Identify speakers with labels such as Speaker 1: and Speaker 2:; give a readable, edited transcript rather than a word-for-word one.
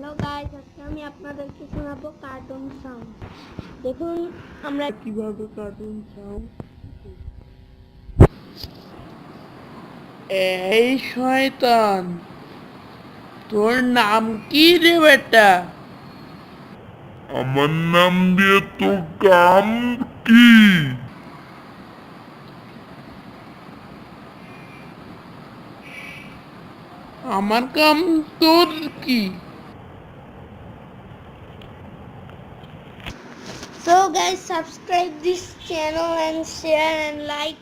Speaker 1: Hello guys, আজকে আমি আপনাদেরকে শোনাবো কার্টুন সাউন্ড। দেখুন আমরা কিভাবে কার্টুন সাউন্ড।
Speaker 2: এই শয়তান, তোর নাম কি রে বেটা?
Speaker 3: আমার নাম দিয়ে তোর কাম কি?
Speaker 2: আমার কাম তোর কি?
Speaker 1: So guys, subscribe this channel and share and like